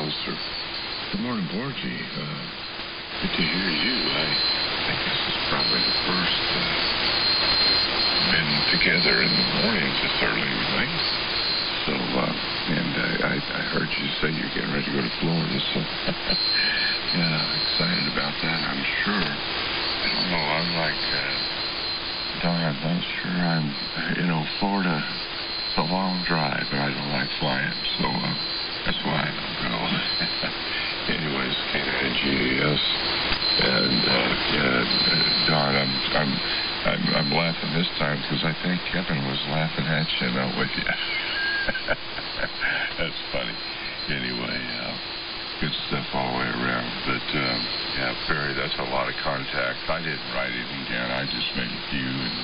closer. Good morning, Borgie. Good to hear you. I guess it's probably the first been together in the mornings this early late. So, I heard you say you're getting ready to go to Florida, so yeah, excited about that, I'm sure. I don't know, I'm like, Don, I'm not sure Florida, it's a long drive, and I don't like flying, so that's why I don't go. Anyways, KNGAS, and Don, I'm laughing this time because I think Kevin was laughing at you, not with you. That's funny. Anyway, good stuff all the way around. But, Perry, that's a lot of contacts. I didn't write anything down. I just made a few and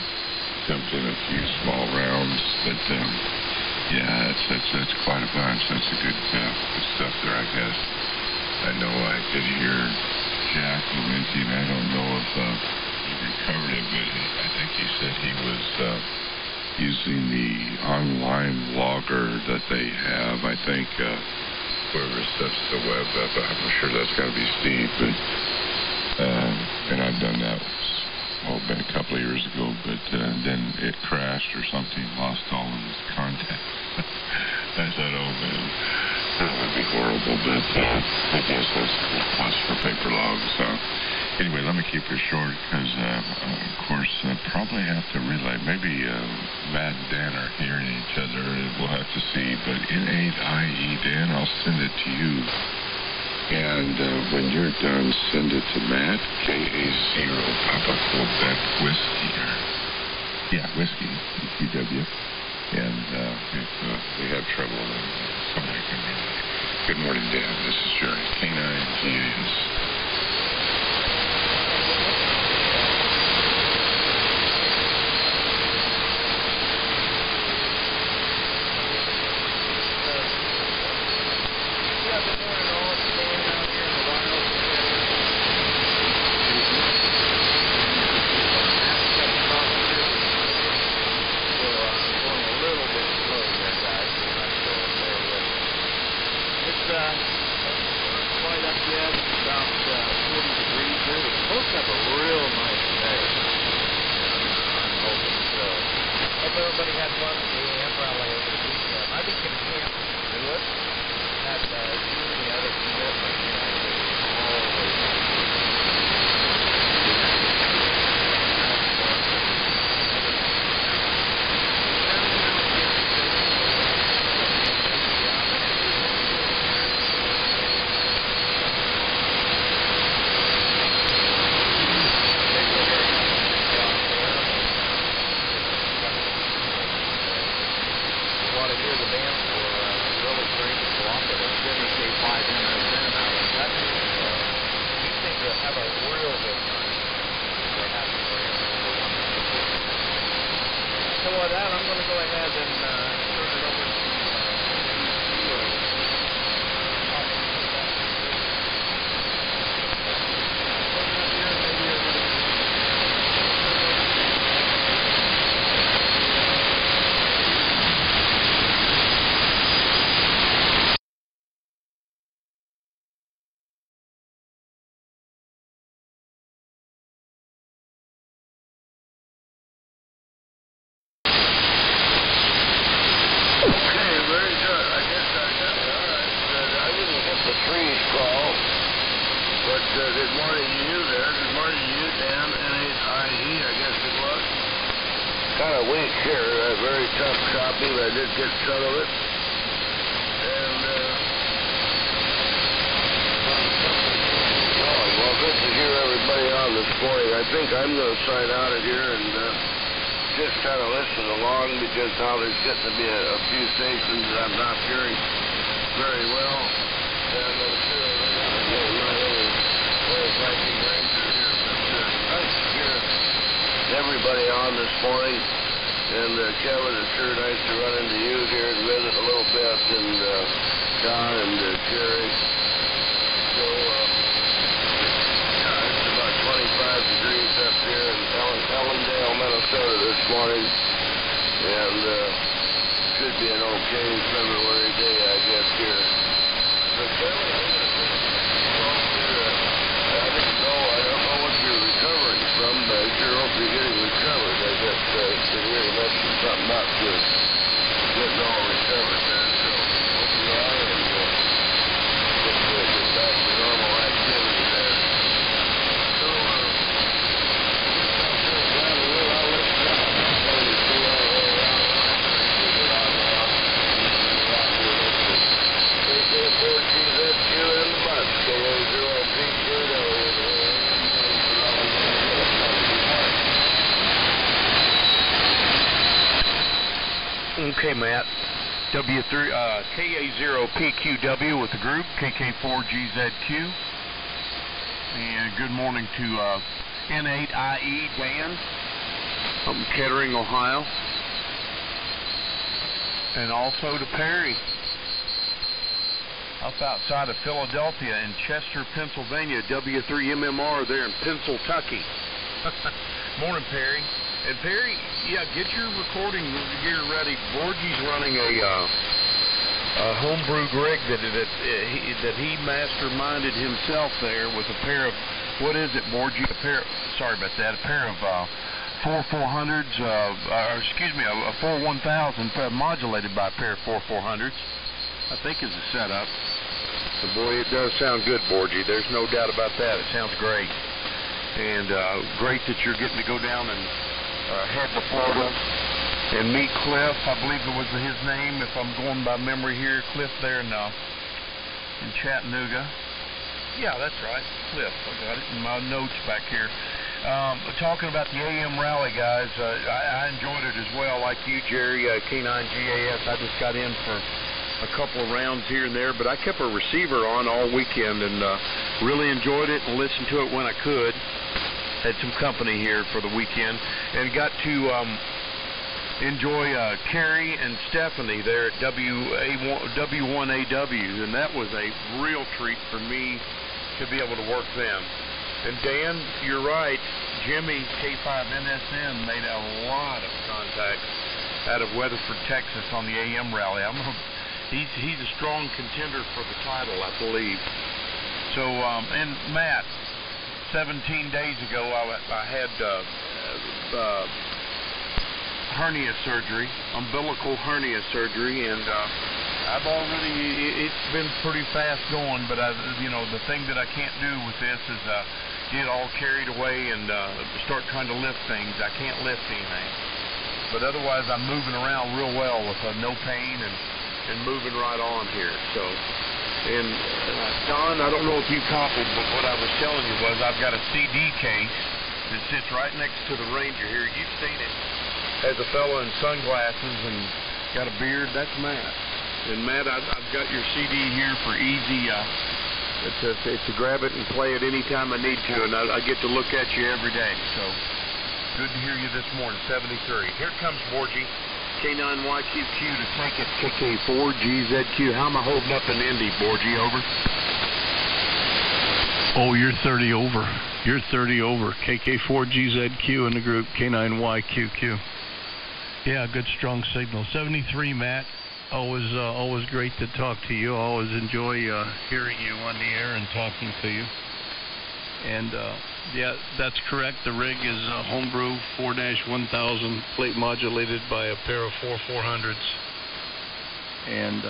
dumped in a few small rounds. But, that's quite a bunch. That's a good stuff there, I guess. I know I did hear Jack Valenti, and I don't know if he recovered it, but I think he said he was using the online logger that they have. I think whoever sets the web up, I'm sure that's got to be Steve, but and I've done that. It's been a couple of years ago, but then it crashed or something, lost all of his contacts. I said, oh man, that would be horrible, but I guess that's plus for paper logs. Anyway, let me keep it short because, of course, probably have to relay. Maybe Matt and Dan are hearing each other. We'll have to see. But N8IE, Dan, I'll send it to you. And when you're done, send it to Matt, KA0, Papa Quebec Whiskey. Whiskey, PW. And if we have trouble, then somebody can relay. Good morning, Dan. This is Jerry, K9GAS. Everybody had fun at the umbrella over the weekend. I became camp to do it. Had the other I'm going to go ahead and turn it over to good morning to you there. Good morning to you, Dan. N8IE, I guess it was. Kind of weak here. Very tough copy, but I did get some of it. And, well, good to hear everybody on this morning. I think I'm going to sign out of here and just kind of listen along because now there's getting to be a few stations that I'm not hearing very well. And I'm sure Viking Ranger here, but nice to hear everybody on this morning. And Kevin, it's sure nice to run into you here and visit a little bit, and Don and Jerry. So, it's about 25 degrees up here in Ellendale, Minnesota this morning. And should be an okay February day, I guess, here. But Kevin, Okay, Matt. KA0PQW with the group, KK4GZQ. And good morning to N8IE Dan from Kettering, Ohio. And also to Perry, up outside of Philadelphia in Chester, Pennsylvania, W3MMR there in Pennsylvania. Morning, Perry. And Perry, yeah, get your recording gear ready. Borgie's running a homebrew rig that he masterminded himself there with a pair of, what is it, Borgie? A pair of 4-400s, a 4-1000 modulated by a pair of 4-400s, I think is the setup. So boy, it does sound good, Borgie. There's no doubt about that. It sounds great. And great that you're getting to go down and head to Florida and meet Cliff. I believe it was his name, if I'm going by memory here. Cliff there in Chattanooga. Yeah, that's right. Cliff. I got it in my notes back here. Talking about the AM rally, guys, I enjoyed it as well, like you, Jerry, K9GAS. I just got in for a couple of rounds here and there, but I kept a receiver on all weekend and really enjoyed it and listened to it when I could. Had some company here for the weekend and got to enjoy Carrie and Stephanie there at W1AW, and that was a real treat for me to be able to work them. And Dan, you're right, Jimmy K5NSN made a lot of contacts out of Weatherford, Texas on the AM rally. He's a strong contender for the title, I believe. So, and Matt, 17 days ago I had hernia surgery, umbilical hernia surgery, and I've already, it's been pretty fast going, but the thing that I can't do with this is get all carried away and start trying to lift things. I can't lift anything. But otherwise I'm moving around real well with no pain and moving right on here. So, and Don, I don't know if you copied, but what I was telling you was I've got a CD case that sits right next to the Ranger here. You've seen it. Has a fella in sunglasses and got a beard. That's Matt. And Matt, I've got your CD here for easy. It's to grab it and play it anytime I need to, and I get to look at you every day. So good to hear you this morning. 73. Here comes Borgie. K9YQQ to take it. KK4GZQ. How am I holding up in Indy, Borgie? Over. Oh, you're 30 over. You're 30 over. KK4GZQ in the group. K9YQQ. Yeah, good strong signal. 73, Matt. Always great to talk to you. Always enjoy hearing you on the air and talking to you. And yeah, that's correct. The rig is a homebrew 4-1000 plate modulated by a pair of 4-400s. And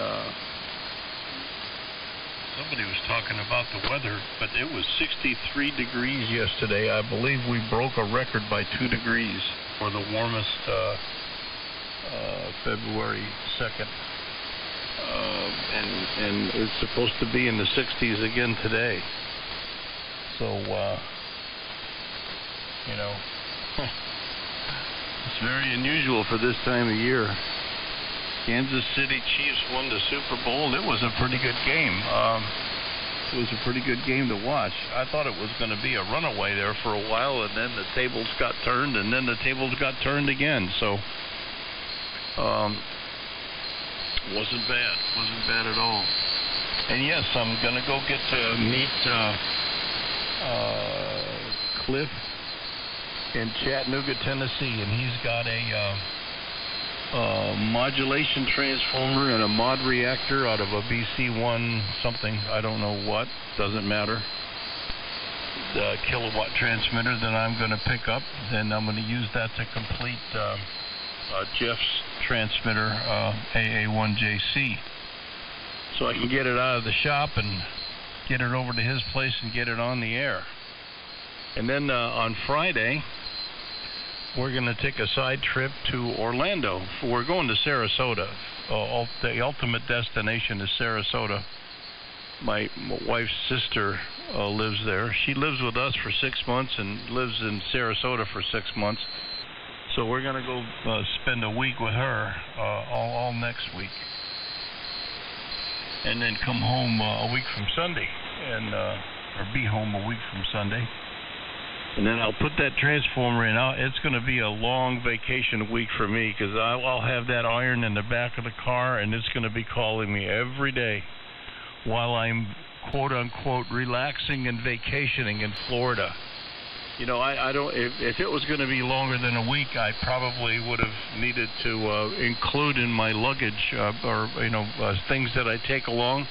somebody was talking about the weather, but it was 63 degrees yesterday. I believe we broke a record by 2 degrees for the warmest February 2nd. And it's supposed to be in the 60s again today. So, it's very unusual for this time of year. Kansas City Chiefs won the Super Bowl. It was a pretty good game. It was a pretty good game to watch. I thought it was going to be a runaway there for a while, and then the tables got turned, and then the tables got turned again. So, wasn't bad at all. And yes, I'm going to go get to meet Cliff in Chattanooga, Tennessee, and he's got a modulation transformer and a mod reactor out of a BC1 something, I don't know what, doesn't matter. The kilowatt transmitter that I'm going to pick up, and I'm going to use that to complete Jeff's transmitter, AA1JC, so I can get it out of the shop and get it over to his place and get it on the air. And then on Friday, we're going to take a side trip to Orlando. We're going to Sarasota. The ultimate destination is Sarasota. My wife's sister lives there. She lives with us for 6 months and lives in Sarasota for 6 months. So we're going to go spend a week with her all next week. And then come home a week from Sunday, and or be home a week from Sunday. And then I'll put that transformer in. It's going to be a long vacation week for me because I'll have that iron in the back of the car, and it's going to be calling me every day while I'm quote-unquote relaxing and vacationing in Florida. You know, I don't. If it was going to be longer than a week, I probably would have needed to include in my luggage or things that I take along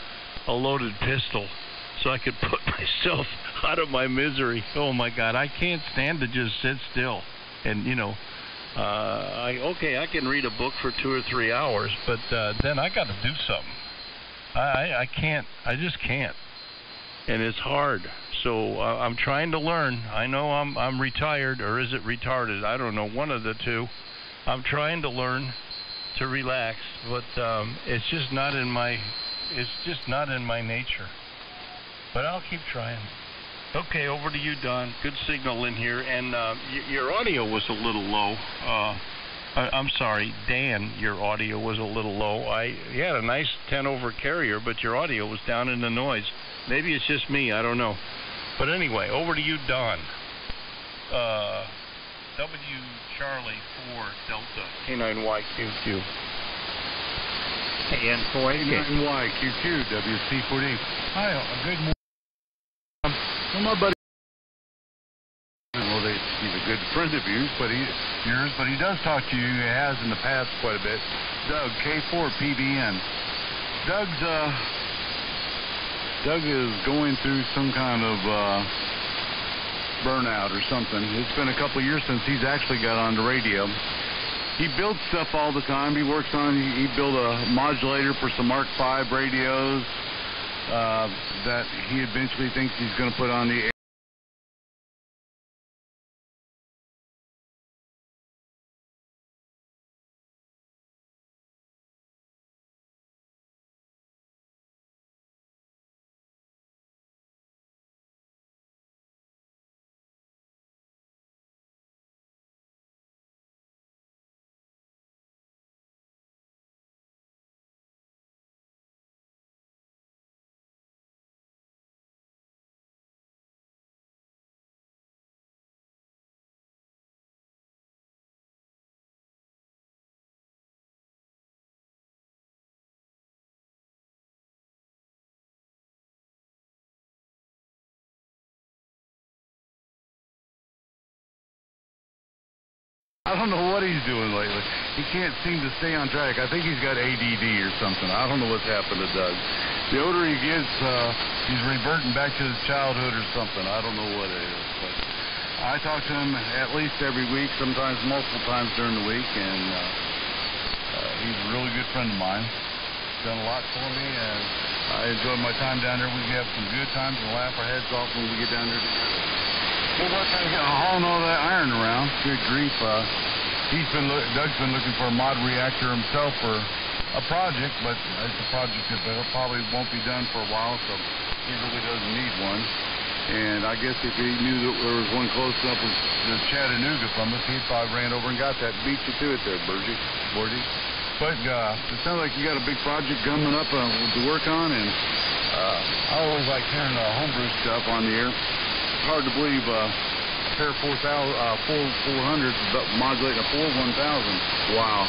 a loaded pistol, so I could put myself out of my misery. Oh my God, I can't stand to just sit still. And I can read a book for 2 or 3 hours, but then I got to do something. I can't. I just can't. And it's hard. So I'm trying to learn. I know I'm retired, or is it retarded? I don't know. One of the two. I'm trying to learn to relax, but it's just not in my. It's just not in my nature. But I'll keep trying. Okay, over to you, Don. Good signal in here, and your audio was a little low. I'm sorry, Dan. Your audio was a little low. You had a nice 10-over carrier, but your audio was down in the noise. Maybe it's just me. I don't know. But anyway, over to you, Don. W Charlie 4 Delta K9YQQ. K9YQQ WC40. Hi, good morning. My buddy. Well, he's a good friend of yours, but he does talk to you. He has in the past quite a bit. Doug K4PBN. Doug is going through some kind of burnout or something. It's been a couple of years since he's actually got on the radio. He builds stuff all the time. He works on. He built a modulator for some Mark V radios that he eventually thinks he's going to put on the air. I don't know what he's doing lately. He can't seem to stay on track. I think he's got ADD or something. I don't know what's happened to Doug. The older he gets, he's reverting back to his childhood or something. I don't know what it is. But I talk to him at least every week, sometimes multiple times during the week, and he's a really good friend of mine. Done a lot for me, and I enjoy my time down there. We have some good times and laugh our heads off when we get down there together. Well, what's going to get hauling all that iron around? Good grief. Doug's been looking for a mod reactor himself for a project, but it's a project that probably won't be done for a while, so he really doesn't need one. And I guess if he knew that there was one close enough to Chattanooga from us, he'd probably ran over and got that and beat you to it there, Borgie. But it sounds like you got a big project coming up to work on, and I always like hearing homebrew stuff on the air. It's hard to believe a pair of 400s modulating a 41000. Wow.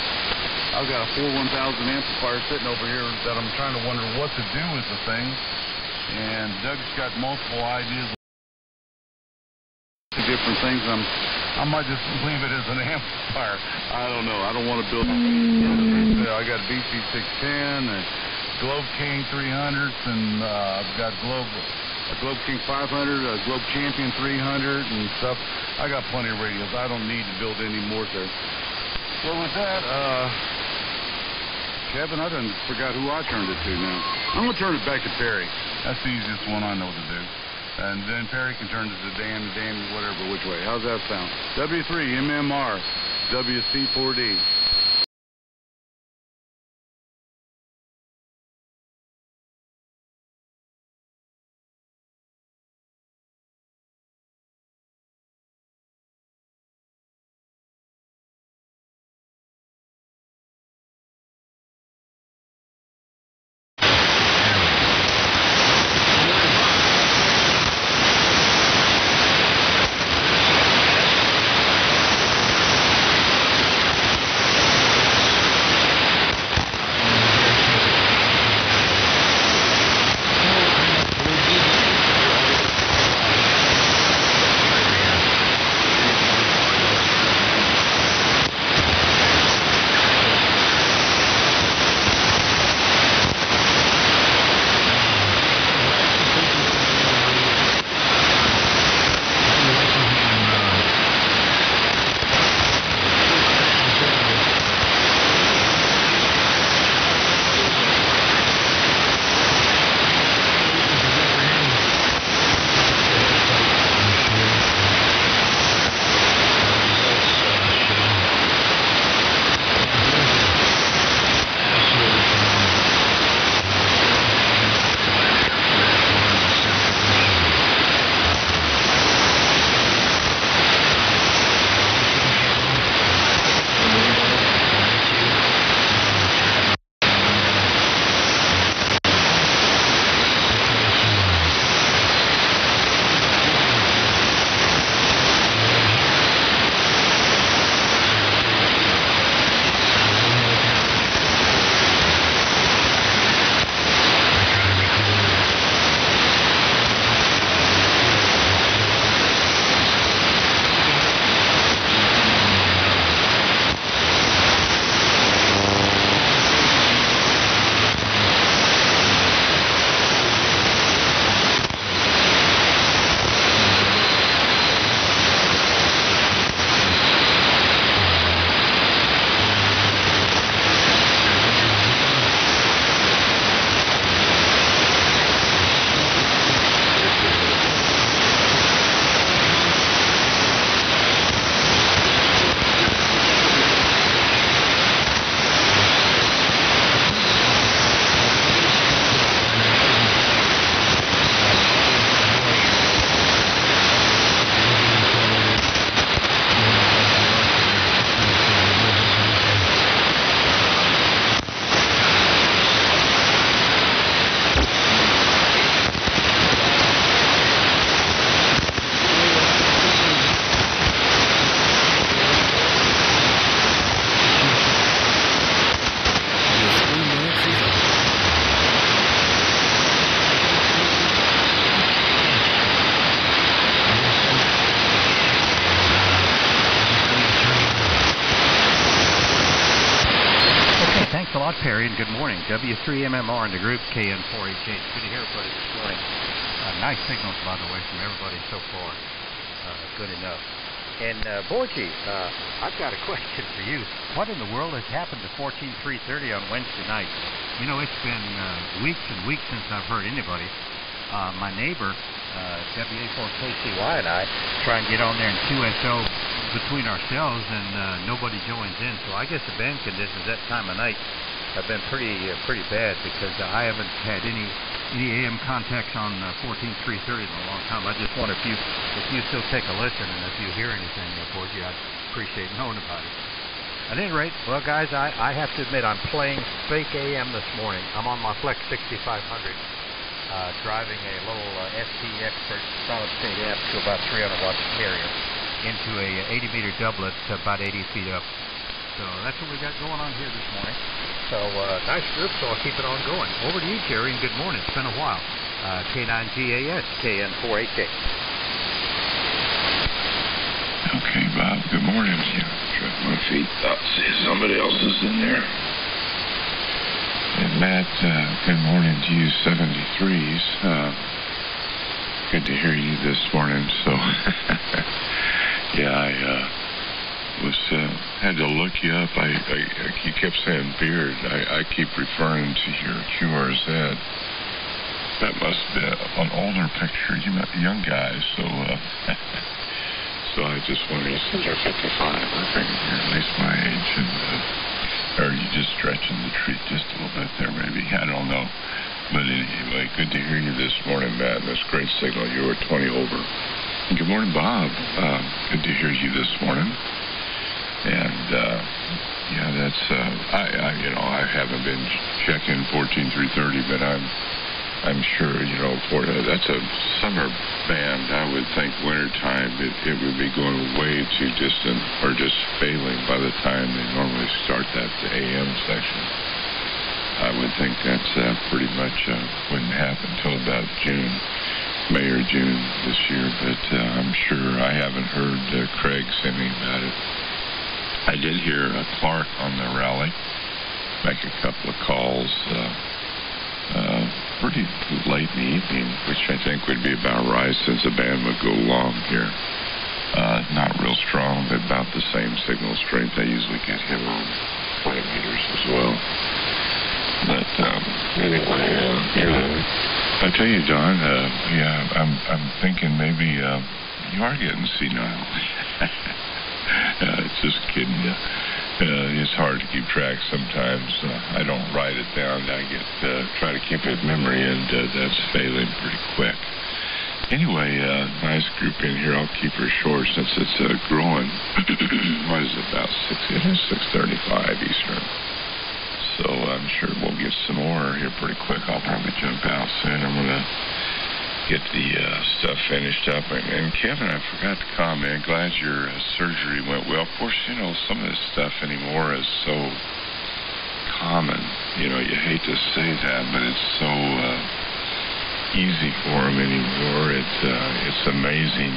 I've got a 41000 amplifier sitting over here that I'm trying to wonder what to do with the thing. And Doug's got multiple ideas of different things. I might just leave it as an amplifier. I don't know. I don't want to build. I got a BC610 and Globe King 300s, and I've got a Globe King 500, a Globe Champion 300, and stuff. I got plenty of radios. I don't need to build any more there. So with that, Kevin, I done forgot who I turned it to now. I'm going to turn it back to Perry. That's the easiest one I know to do. And then Perry can turn it to Dan, whatever, which way. How's that sound? W3MMR, WC4D. Harry, and good morning. W3MMR in the group, KN4HH. Good to hear everybody this morning. Nice signals, by the way, from everybody so far. Good enough. And, Borgie, I've got a question for you. What in the world has happened to 14330 on Wednesday night? You know, it's been weeks and weeks since I've heard anybody. My neighbor, WA4KCY, and I try and get on there in QSL between ourselves, and nobody joins in. So I guess the band conditions that time of night have been pretty bad, because I haven't had any AM contacts on 14330 in a long time. I just wonder if you still take a listen, and if you hear anything, Borgie, I'd appreciate knowing about it. At any rate, well, guys, I have to admit I'm playing fake AM this morning. I'm on my Flex 6500, driving a little ST Expert solid-state amp to about 300 watts carrier into a 80-meter doublet about 80 feet up. So that's what we got going on here this morning. So nice group, so I'll keep it on going. Over to you, Jerry, and good morning. It's been a while. K9GAS, KN4HH. Okay, Bob, good morning. Drop my feet up, see if somebody else is in there. And Matt, good morning to you, 73s. Good to hear you this morning. So, yeah, I had to look you up. You kept saying Beard. I keep referring to your QRZ. That must be an older picture. You met the young guys, so so I just wondered, since you're 55, I think you're at least my age, and or are you just stretching the treat just a little bit there, maybe? I don't know. But anyway, good to hear you this morning, Matt. That's great signal. You were 20 over. And good morning, Bob. Good to hear you this morning. And yeah, that's I haven't been checking 14330, but I'm sure, for that's a summer band. I would think wintertime it would be going way too distant or just failing by the time they normally start that AM section. I would think that's pretty much wouldn't happen until about May or June this year, but I'm sure I haven't heard Craig say anything about it. I did hear Clark on the rally make a couple of calls pretty late in the evening, which I think would be about right since the band would go long here. Not real strong, but about the same signal strength. I usually get him on 20 meters as well. But anyway, I tell you, Don, yeah, I'm thinking maybe you are getting senile. Just kidding you. It's hard to keep track sometimes. I don't write it down. I try to keep it in memory, and that's failing pretty quick. Anyway, nice group in here. I'll keep her short since it's growing. What is it, about 6:35 Eastern. So I'm sure we'll get some more here pretty quick. I'll probably jump out soon. I'm going to get the stuff finished up. And Kevin, I forgot to comment. Glad your surgery went well. Of course, some of this stuff anymore is so common. You hate to say that, but it's so easy for them anymore. It's amazing.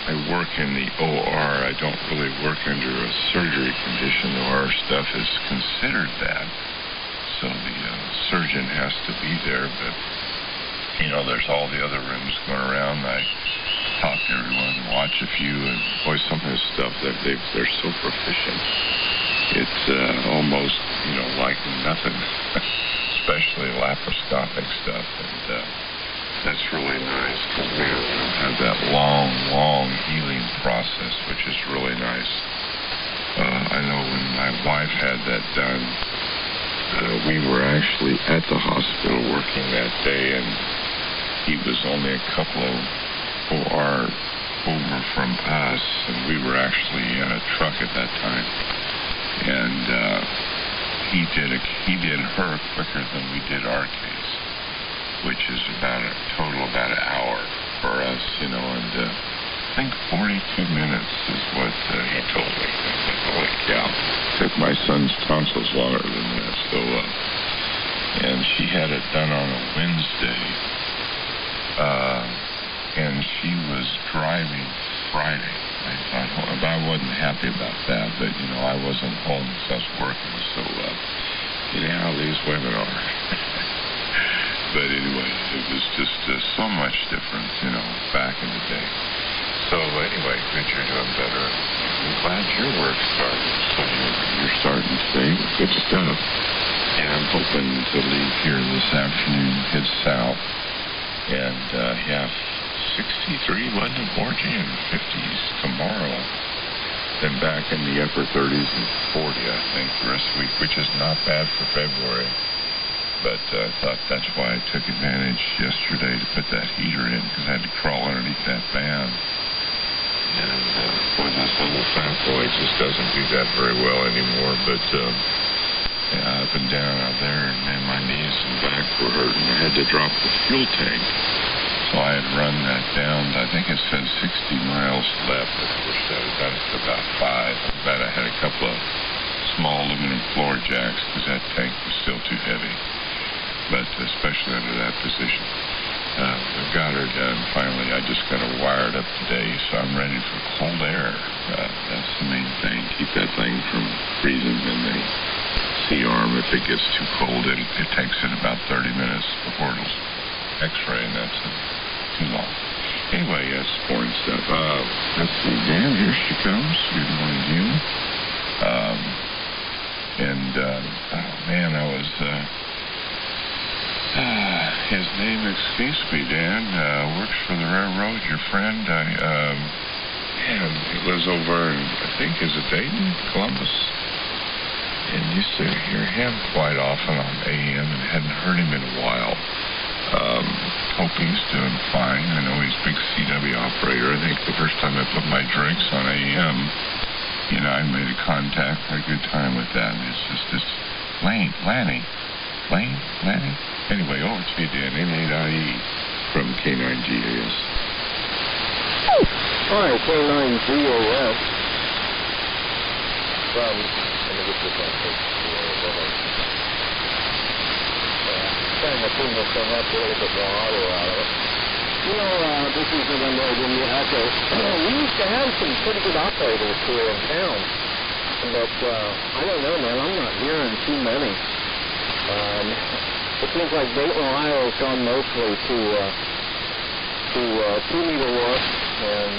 I work in the OR. I don't really work under a surgery condition. The OR stuff is considered that. So the surgeon has to be there, but there's all the other rooms going around. I talk to everyone and watch a few, and boy, some of this stuff they're so proficient. It's almost like nothing, especially laparoscopic stuff, and that's really nice because we have that long healing process, which is really nice. I know when my wife had that done. We were actually at the hospital working that day, and he was only a couple of OR over from us, and we were actually in a truck at that time. And he did her quicker than we did our case, which is about an hour for us, and I think 42 minutes is what he told me. Holy cow. Took my son's tonsils longer than that. So, and she had it done on a Wednesday, and she was driving Friday. I wasn't happy about that, but, you know, I wasn't home because I was working, so, you know how these women are. But anyway, it was just so much different, you know, back in the day. So anyway, good, you're doing better. I'm glad your work started. So you're starting today. Good stuff. And I'm hoping to leave here this afternoon, head south, and have 63 London Borgie and 50s tomorrow. Then back in the upper 30s and 40, I think, the rest of the week, which is not bad for February. But I thought that's why I took advantage yesterday to put that heater in, because I had to crawl underneath that fan. And boy, this little fat boy just doesn't do that very well anymore. But yeah, up and down out there, and man, my knees and back were hurting. I had to drop the fuel tank. So I had run that down. I think it said 60 miles left. Of course, I got it to about 5. I'm glad I had a couple of small aluminum floor jacks because that tank was still too heavy. But especially under that position. I've got her done. Finally, I just got her wired up today, so I'm ready for cold air. That's the main thing. Keep that thing from freezing in the C-arm. If it gets too cold, it takes it about 30 minutes before it'll X-ray, and that's too long. Anyway, that's boring stuff. Let's see, Dan, here she comes. Good morning to you. Oh man, I was, his name escapes me, Dan, works for the railroad, your friend, man, he lives over in, I think, is it Dayton, Columbus? And used to hear him quite often on AM and hadn't heard him in a while. Hope he's doing fine. I know he's a big CW operator. I think the first time I put my drinks on AM, you know, I made a contact, had a good time with that. And it's just this Lanny. Anyway, over to you, Dan, N8IE from K9GAS. All right, K9GAS from, let me get this on page. Trying to clean this thing up a little bit more audio out of it. You know, this is the one that when you echo. We used to have some pretty good operators here in town, but I don't know, man. I'm not hearing too many. It seems like Dayton, Ohio has gone mostly to 2-meter work and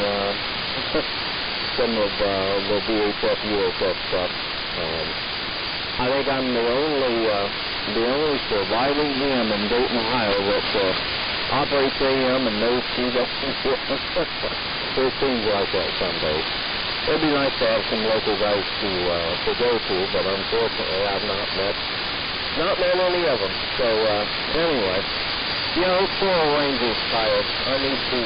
some of the VHF, UHF stuff. I think I'm the only surviving AM in Dayton, Ohio that operates AM and knows CW. It seems like that some days. It'd be nice to have some local guys to go to, but unfortunately I've not met any of them. So anyway, you know, poor Ranger's tired. I need to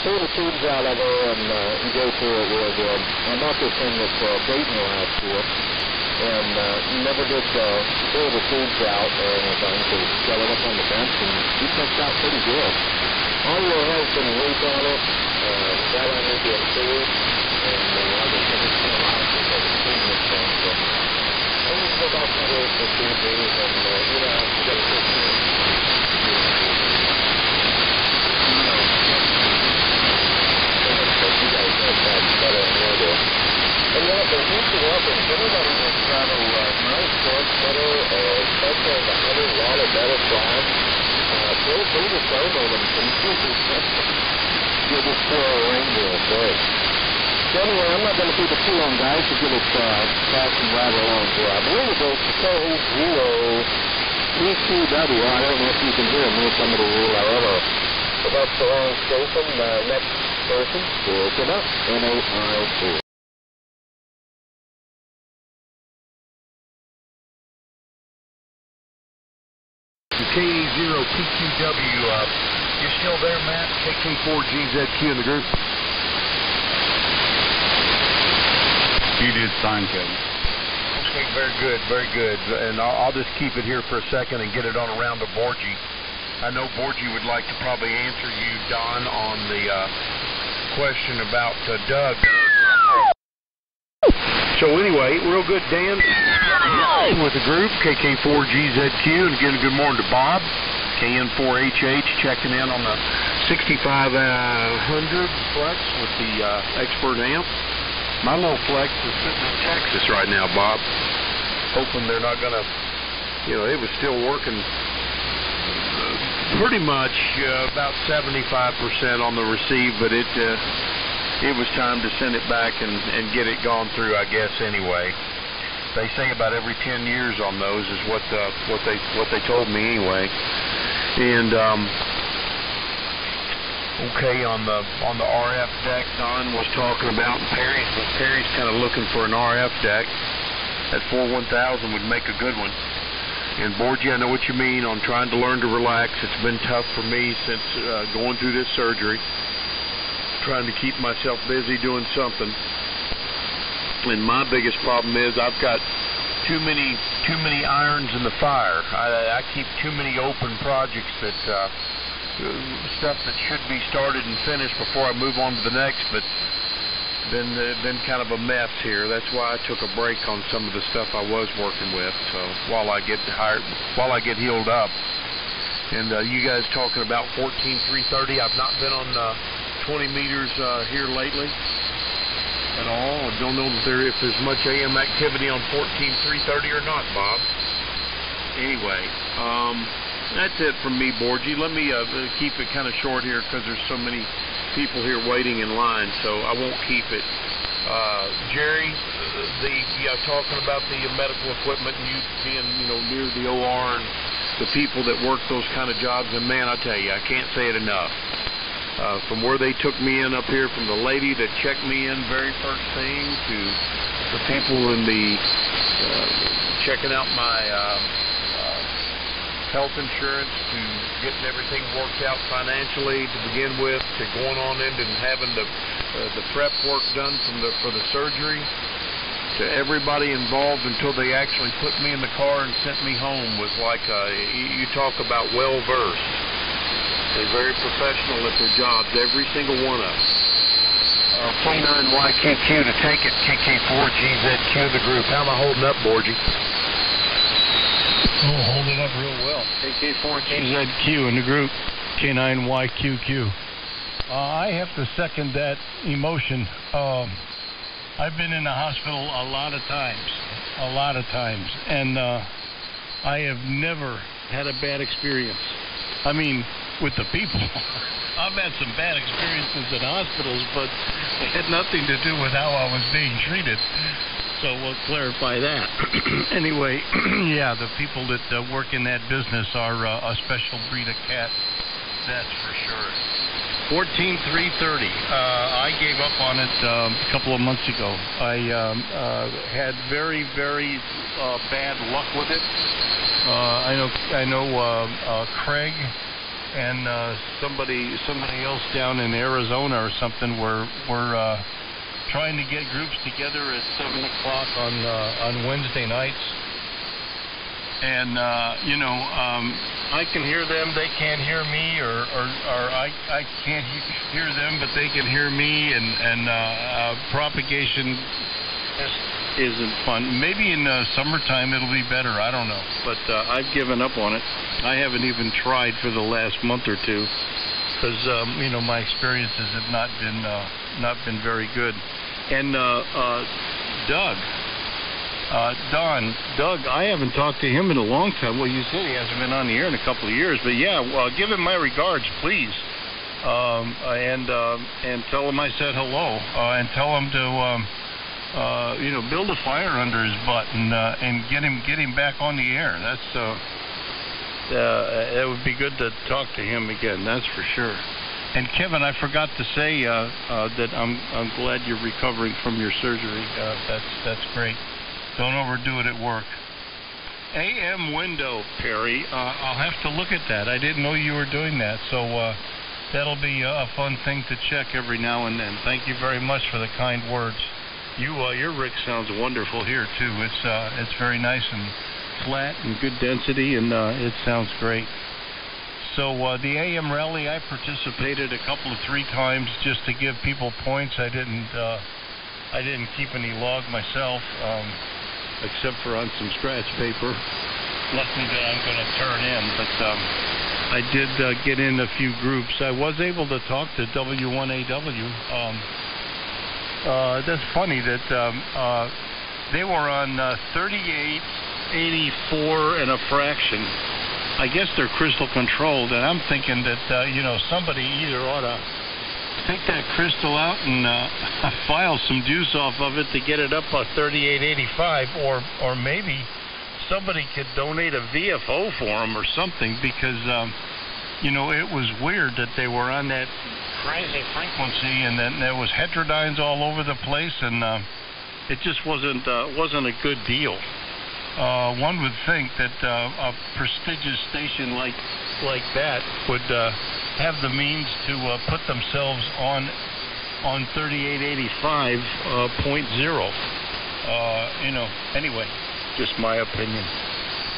pull the tubes out of her and go through it real good. I bought this thing at Dayton last year. And never did pull the tubes out or anything, so got it up on the bench, and he comes out pretty good. Audio has been weak on it, that I need to improve, and like I said, it's been a while since I've seen this thing, so I need to go back and work for TVs, and you know, you got to fix it. You guys know that better than I do. And then if they're used to working, if anybody wants to have a nice torque splitter or especially the 100-watt or better flash, feel free to download them from give this poor Ranger a break. So anyway, I'm not going to keep it too long, guys, to get it fast and rattle along here. I believe it goes to K0PQW. I don't know if you can hear me, somebody rule however. But that's the wrong station. Next person, pick it up, N8IE. K0PQW, you still there, Matt? KK4GZQ in the group? You did sign, Kevin. Okay, very good. And I'll just keep it here for a second and get it on around to Borgie. I know Borgie would like to probably answer you, Don, on the question about Doug. So anyway, real good, Dan, with the group, KK4GZQ, and again, good morning to Bob. KN4HH checking in on the 6500 Flex with the Expert amp. My little Flex is sitting in Texas right now, Bob. Hoping they're not going to, it was still working pretty much about 75% on the receive, but it was time to send it back and get it gone through, I guess, anyway. They say about every 10 years on those is what they told me anyway. And okay, on the RF deck Don was talking about, Perry's kind of looking for an RF deck. That 41000 would make a good one. And Borgie, I know what you mean on trying to learn to relax. It's been tough for me since going through this surgery, trying to keep myself busy doing something. And my biggest problem is I've got too many irons in the fire. I keep too many open projects that stuff that should be started and finished before I move on to the next, but been kind of a mess here. That's why I took a break on some of the stuff I was working with. So while I get healed up, and you guys talking about 14330, I've not been on 20 meters here lately at all. I don't know if there's much AM activity on 14330 or not, Bob. Anyway, that's it from me, Borgie. Let me keep it kind of short here because there's so many people here waiting in line, so I won't keep it. Jerry, talking about the medical equipment and you being, near the OR and the people that work those kind of jobs, and man, I tell you, I can't say it enough. From where they took me in up here, from the lady that checked me in very first thing, to the people in the checking out my health insurance, to getting everything worked out financially to begin with, to going on in and having the prep work done for the surgery, to everybody involved until they actually put me in the car and sent me home, was like you talk about well-versed. They're very professional at their jobs, every single one of them. 29YQQ to take it, KK4GZQ the group. How am I holding up, Borgie? Oh, holding up real well. KK4GZQ in the group, K9YQQ. I have to second that emotion. I've been in the hospital a lot of times, and I have never had a bad experience. I mean, with the people. I've had some bad experiences in hospitals, but it had nothing to do with how I was being treated. So we'll clarify that. Anyway, yeah, the people that work in that business are a special breed of cat, that's for sure. 14330. I gave up on it a couple of months ago. I had very, very bad luck with it. I know Craig and somebody else down in Arizona or something were trying to get groups together at 7 o'clock on Wednesday nights. And I can hear them, they can't hear me, or I can't hear them, but they can hear me, and propagation just isn't fun. Maybe in summertime it'll be better, I don't know, but I've given up on it. I haven't even tried for the last month or two, because my experiences have not been very good. And Doug, I haven't talked to him in a long time. Well, you said he hasn't been on the air in a couple of years, but yeah, give him my regards, please, and tell him I said hello, and tell him to build a fire under his butt and get him back on the air. That would be good to talk to him again. That's for sure. And Kevin, I forgot to say that I'm glad you're recovering from your surgery. That's great. Don't overdo it at work. AM window, Perry. I'll have to look at that. I didn't know you were doing that, so that'll be a fun thing to check every now and then. Thank you very much for the kind words. Your rig sounds wonderful here too. It's very nice and flat and good density, and it sounds great. So the AM rally, I participated three times just to give people points. I didn't keep any log myself, except for on some scratch paper. Nothing that I'm going to turn in, but I did get in a few groups. I was able to talk to W1AW. That's funny that they were on 3884 and a fraction. I guess they're crystal controlled, and I'm thinking that somebody either ought to take that crystal out and file some juice off of it to get it up to 3885, or maybe somebody could donate a VFO for them or something, because it was weird that they were on that crazy frequency, and then there was heterodynes all over the place, and it just wasn't a good deal. One would think that a prestigious station like that would have the means to put themselves on 3885.0. Anyway, just my opinion.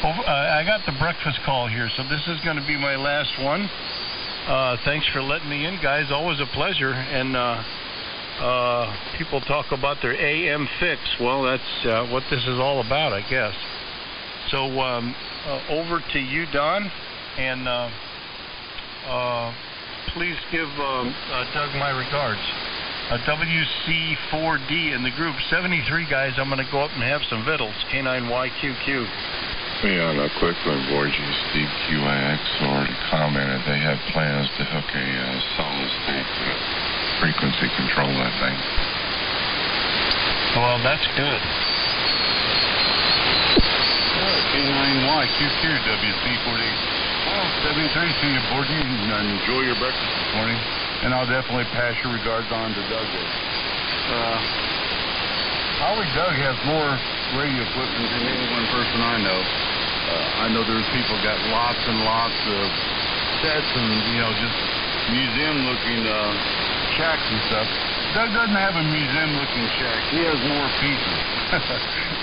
I got the breakfast call here, so this is going to be my last one. Thanks for letting me in, guys. Always a pleasure. And people talk about their AM fix. Well, that's what this is all about, I guess. So over to you, Don, and please give Doug my regards. WC4D in the group, 73 guys. I'm going to go up and have some vittles. K9YQQ. Yeah, a quick one, Borgie. Steve QIX already commented they have plans to hook a solid state frequency control that thing. Well, that's good. K9YQQ, WC40. Well, 73, see you, Borgie, and enjoy your breakfast this morning. And I'll definitely pass your regards on to Doug. Howie Doug has more radio equipment than any one person I know. I know there's people got lots and lots of sets and, just museum-looking shacks and stuff. Doug doesn't have a museum-looking shack. He has more pieces.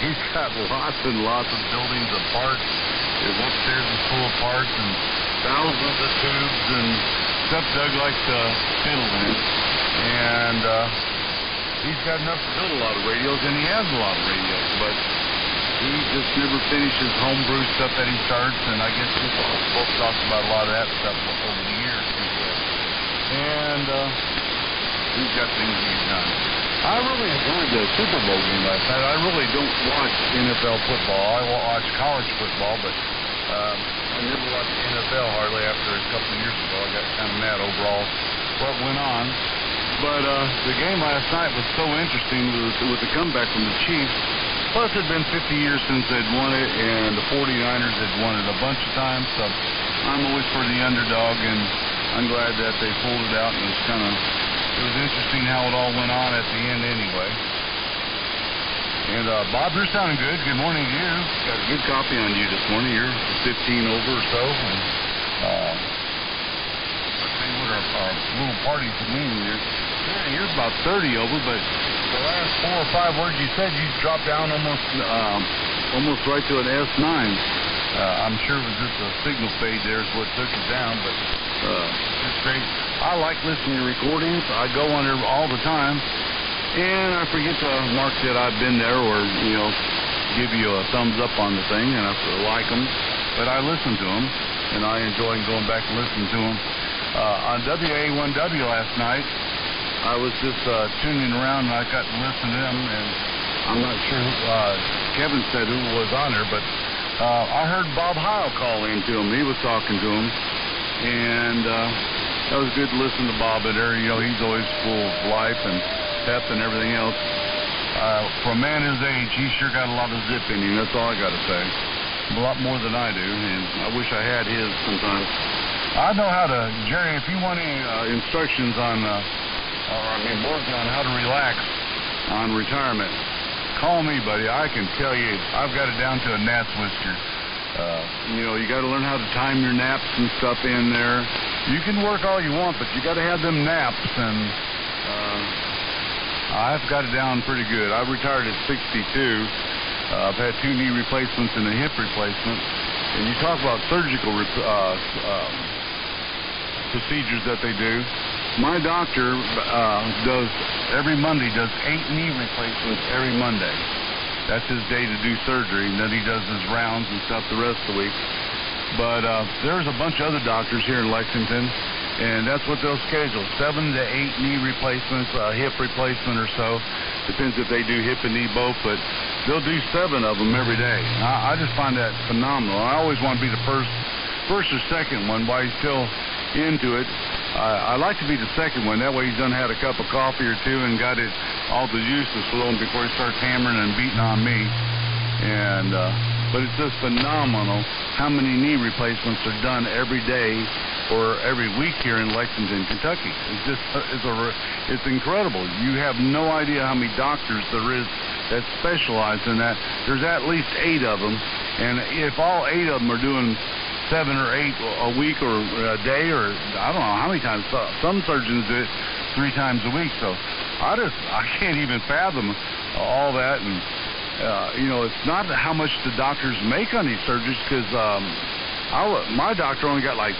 He's got lots and lots of buildings of parts. His upstairs is full of parts and thousands of tubes and stuff Doug likes to fiddle in. And he's got enough to build a lot of radios, and he has a lot of radios, but he just never finishes homebrew stuff that he starts, and I guess we've both talked about a lot of that stuff over the years. And he's got things to get done. I really enjoyed the Super Bowl game last night. I really don't watch NFL football. I watch college football, but I never watched NFL hardly after a couple of years ago. I got kind of mad overall what went on. But the game last night was so interesting with the comeback from the Chiefs. Plus, it had been 50 years since they'd won it, and the 49ers had won it a bunch of times. So I'm always for the underdog, and I'm glad that they pulled it out. And it was interesting how it all went on at the end anyway. And Bob, you're sounding good. Good morning to you. Got a good copy on you this morning. You're 15 over or so. And, I tell you what, our little party's meeting here. Yeah, you're about 30 over, but the last 4 or 5 words you said, you dropped down almost right to an S9. I'm sure it was just a signal fade there is what took it down, but it's great. I like listening to recordings. I go on there all the time, and I forget to mark that I've been there or, give you a thumbs up on the thing, and I like them. But I listen to them, and I enjoy going back and listening to them. On WA1W last night, I was just tuning around, and I got to listen to them, and I'm not sure Kevin said who was on there, but I heard Bob Heil call into him. He was talking to him, and that was good to listen to Bob in there. He's always full of life and pep and everything else. For a man his age, he's sure got a lot of zip in him. That's all I got to say. A lot more than I do, and I wish I had his sometimes. I know how to, Jerry, if you want any instructions on, working on how to relax on retirement, call me, buddy. I can tell you, I've got it down to a gnat's whisker. You got to learn how to time your naps and stuff in there. You can work all you want, but you got to have them naps, and I've got it down pretty good. I retired at 62. I've had 2 knee replacements and a hip replacement. And you talk about surgical procedures that they do. My doctor every Monday does 8 knee replacements every Monday. That's his day to do surgery, and then he does his rounds and stuff the rest of the week. But there's a bunch of other doctors here in Lexington, and that's what they'll schedule, 7 to 8 knee replacements, hip replacement or so. Depends if they do hip and knee both, but they'll do 7 of them every day. I just find that phenomenal. I always want to be the first or second one while he's still into it. I like to be the second one. That way he's done had a cup of coffee or two and got it all the juices flowing before he starts hammering and beating on me. And but it's just phenomenal how many knee replacements are done every day or every week here in Lexington, Kentucky. It's just it's incredible. You have no idea how many doctors there is that specialize in that. There's at least 8 of them, and if all 8 of them are doing 7 or 8 a week or a day, or I don't know how many times. Some surgeons do it 3 times a week. So I can't even fathom all that. And it's not how much the doctors make on these surgeries, because my doctor only got like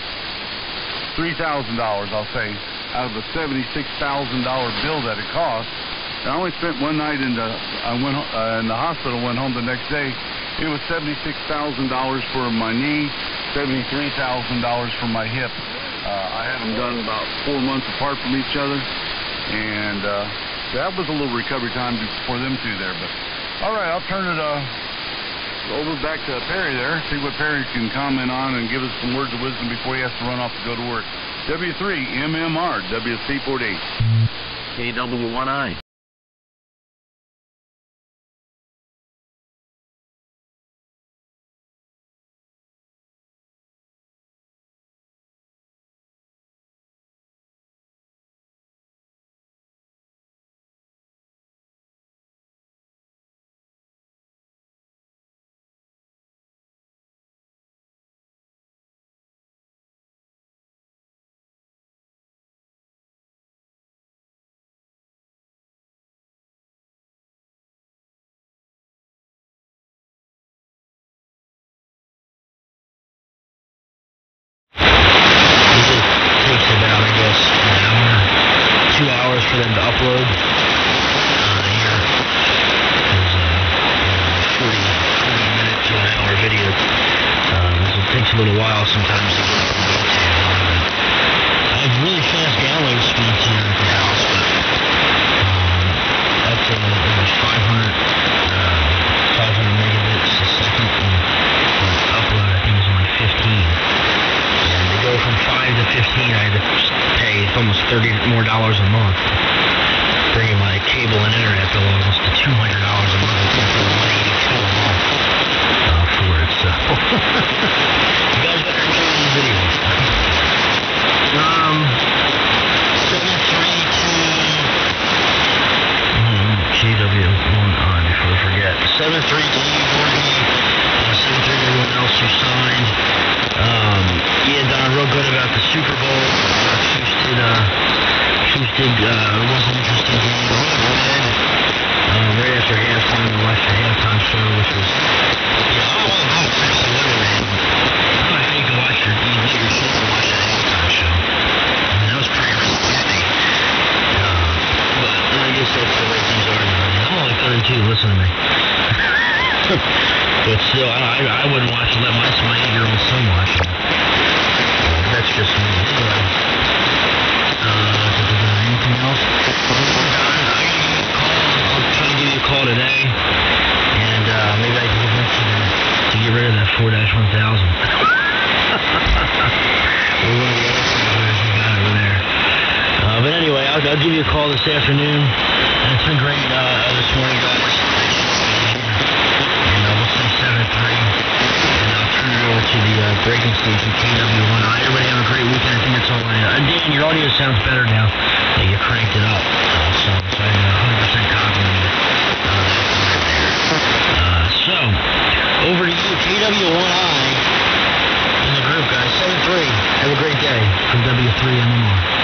$3,000, I'll say, out of a $76,000 bill that it cost. And I only spent one night in the hospital, went home the next day. It was $76,000 for my knee, $73,000 for my hip. I had them done about 4 months apart from each other, and that was a little recovery time for them too there. But all right, I'll turn it over back to Perry there, see what Perry can comment on and give us some words of wisdom before he has to run off to go to work. W3MMR, WC48. KW1I. For them to upload. Here is a 40-minute to an hour video. So it takes a little while sometimes to get from detail. I have really fast download speeds here at the house, but that's it was 500 megabits a second, and the upload I think is only 15. And to go from 5 to 15, I had to pay almost $30 more a month. Bringing my cable and internet bill almost to $200 a month. I think for $182 a month for it. So you guys better enjoy these videos. 73 to KW1I before I forget. 73 to E4D. 73 to everyone else who signed. Done real good about the Super Bowl. Chiefs did, it was an interesting game. Right after halftime, I watched the halftime show, which was, I'm all about Christian Little, man. I don't know how you can watch your show and watch that halftime show. I mean, that was pretty risky. But I guess that's the way things are now. I'm only 32, listen to me. But still, I wouldn't watch it, let my 8-year-old son watch it. That's just me. Anyway. Anything else? I'll try to give you a call today, and maybe I can convince you to get rid of that 4-1000. We're one of the other things you got over there. But anyway, I'll give you a call this afternoon, and it's been great this morning, guys. And we'll say 7-3. Turn it over to the breaking station, KW1I. Everybody have a great weekend. I think that's all Dan, your audio sounds better now that you cranked it up. So I 100% compliment you. So, over to you, KW1I in the group, guys. 7-3. Have a great day from W3MMR.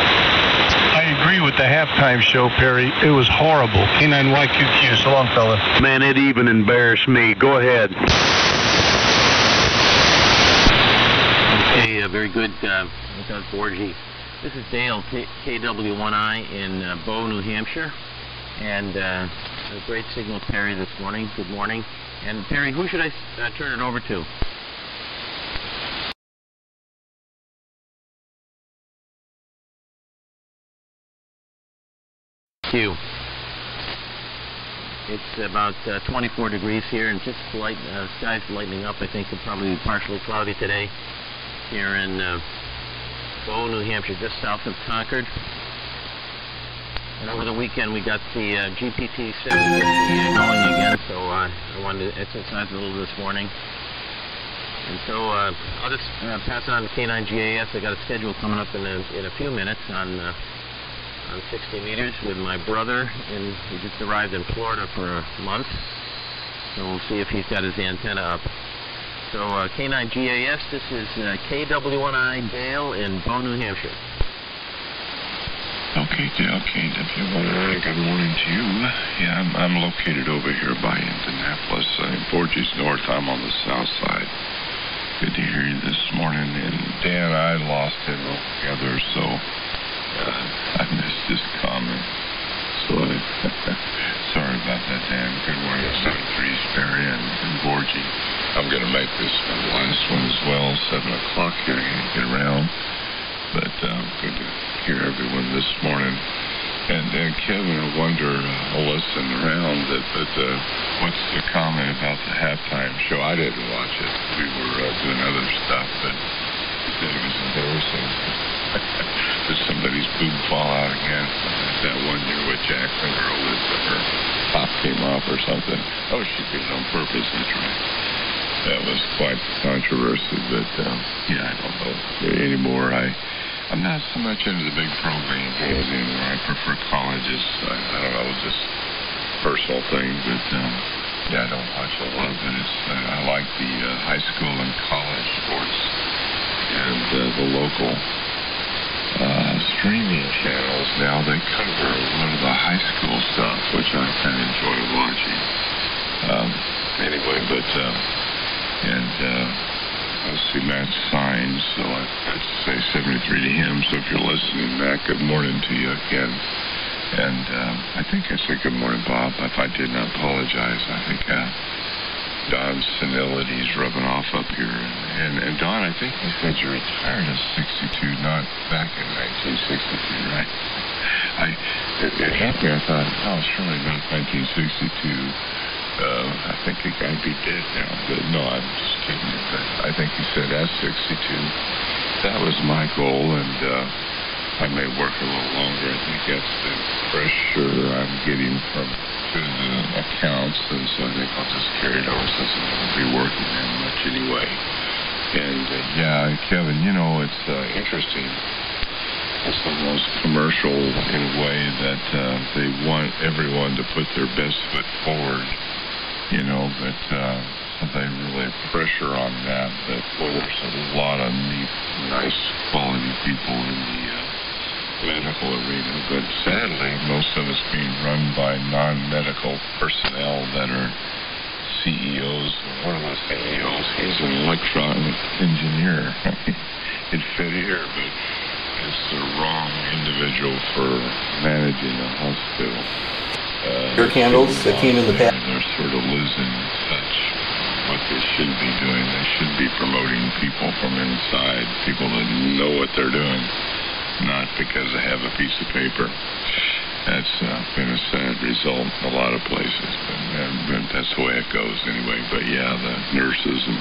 I agree with the halftime show, Perry. It was horrible. K9YQQ. So long, fella. Man, it even embarrassed me. Go ahead. Okay, very good, Doug Borgie. This is Dale, KW1I in Bow, New Hampshire, and a great signal, Perry, this morning. Good morning. And Perry, who should I turn it over to? YQ. It's about 24 degrees here, and just light, skies lightening up. I think it'll probably be partially cloudy today here in Bow, New Hampshire, just south of Concord. And over the weekend we got the GPT 750 going again, so I wanted to exercise a little this morning. And so I'll just pass on to K9 GAS. I got a schedule coming up in a few minutes on 60 meters with my brother, and he just arrived in Florida for a month. So we'll see if he's got his antenna up. So K9 GAS, this is KW1I Dale in Bow, New Hampshire. Okay, Dale, KW1I, good morning to you. Yeah, I'm located over here by Indianapolis, Borges North. I'm on the south side. Good to hear you this morning. And Dan, I lost him altogether, so I missed his comment. So sorry about that, Dan. Good morning, 7-3 Sperry and Borgie. I'm going to make this the last one as well, 7 o'clock here. I can't get around. But good to hear everyone this morning. And Kevin, I wonder, I'll listen around, but what's the comment about the halftime show? I didn't watch it. We were doing other stuff, but he said it was embarrassing. Did somebody's boob fall out again? That one year with Jackson girl that her top came off or something. Oh, she did it on purpose, that's right. That was quite controversial, but yeah, I don't know anymore. I'm not so much into the big pro games anymore. I prefer colleges. I don't know, just personal thing, but yeah, I don't watch a lot of it. I like the high school and college sports and the local streaming channels. Now they cover a lot of the high school stuff, which I kind of enjoy watching. Anyway, but let's see, Matt Signs, so I'd say 73 to him. So if you're listening, Matt, good morning to you again. And I think I said good morning, Bob. If I did not apologize, I think Don's senility's rubbing off up here. And Don, I think you said you retired at 62, not back in 1962, right? It hit me. I thought, oh, surely not 1962. I think the guy be dead now, but no, I'm just kidding you. But I think he said S62. That was my goal, and I may work a little longer. I think that's the pressure I'm getting to the accounts, and so I think I'll just carry it over since I'm going to be working that much anyway. And yeah, Kevin, you know, it's interesting. It's almost commercial in a way that they want everyone to put their best foot forward. You know, but so they really pressure on that. But boy, there's a lot of neat, nice, quality people in the medical arena. But sadly, most of it's being run by non-medical personnel that are CEOs. One of the CEOs, he's an electronic engineer. It fit here, but it's the wrong individual for managing a hospital. Your candles, the keen in the past. They're sort of losing touch what they should be doing. They should be promoting people from inside, people that know what they're doing, not because they have a piece of paper. That's been a sad result in a lot of places, but that's the way it goes anyway. But yeah, the nurses and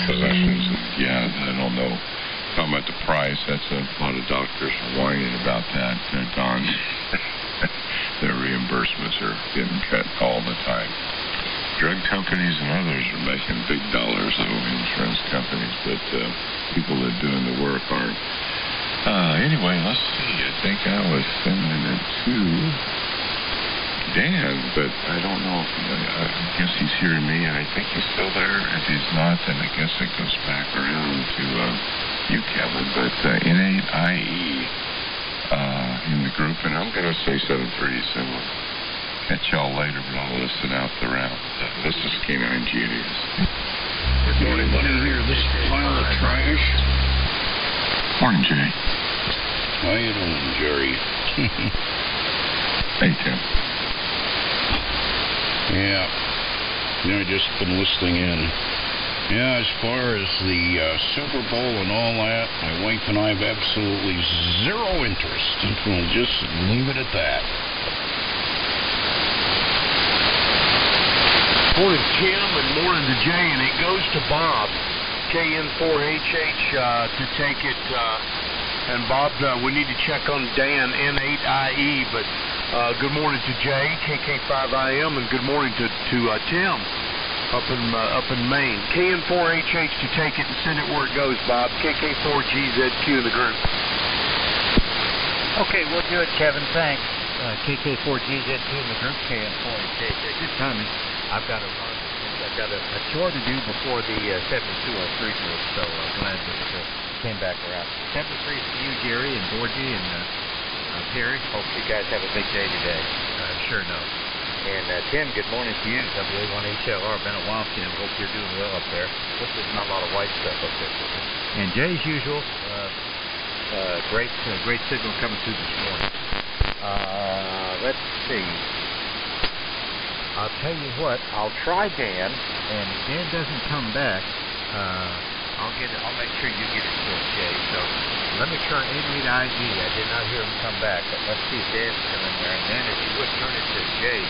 physicians, and yeah, I don't know. Talking about the price, that's a lot of doctors whining about that. Don. Their reimbursements are getting cut all the time. Drug companies and others are making big dollars, though, insurance companies, but people that are doing the work aren't. Anyway, let's see. I think I was sending it to Dan, but I don't know if I guess he's hearing me, and I think he's still there. If he's not, then I guess it goes back around to you, Kevin. But N8IE. In the group, and I'm going to say 7-3, so we'll catch y'all later, but I'll listen out the round. This is K9 GAS. Good morning, buddy. Here, this pile of trash. Morning, Jay. How you doing, Jerry? Hey, Tim. Yeah. I just been listening in. Yeah, as far as the Super Bowl and all that, my wife and I have absolutely zero interest. We'll just leave it at that. Morning, Tim, and morning to Jay, and it goes to Bob, KN4HH, to take it. And Bob, we need to check on Dan, N8IE, but good morning to Jay, KK5IM, and good morning to Tim up in Maine. KN4HH to take it and send it where it goes, Bob. KK4GZQ in the group. Okay, we'll do it, Kevin. Thanks. KK4GZQ in the group, KN4HH. Good timing. I've got a chore to do before the 7203 group, so glad that came back around. 73 to you, Jerry, and Borgie, and Terry. Hope you guys have a big day today. Sure enough. And Tim, good morning to you. WA1HLR. Been a while, Tim. Hope you're doing well up there. Hope there's not a lot of white stuff up there. And Jay, as usual, great signal coming through this morning. Let's see. I'll tell you what. I'll try Dan, and if Dan doesn't come back, I'll make sure you get it to us, Jay. So let me try 88IG. I did not hear him come back, but let's see if Dan's still in there. And Dan, if you would turn it to Jay.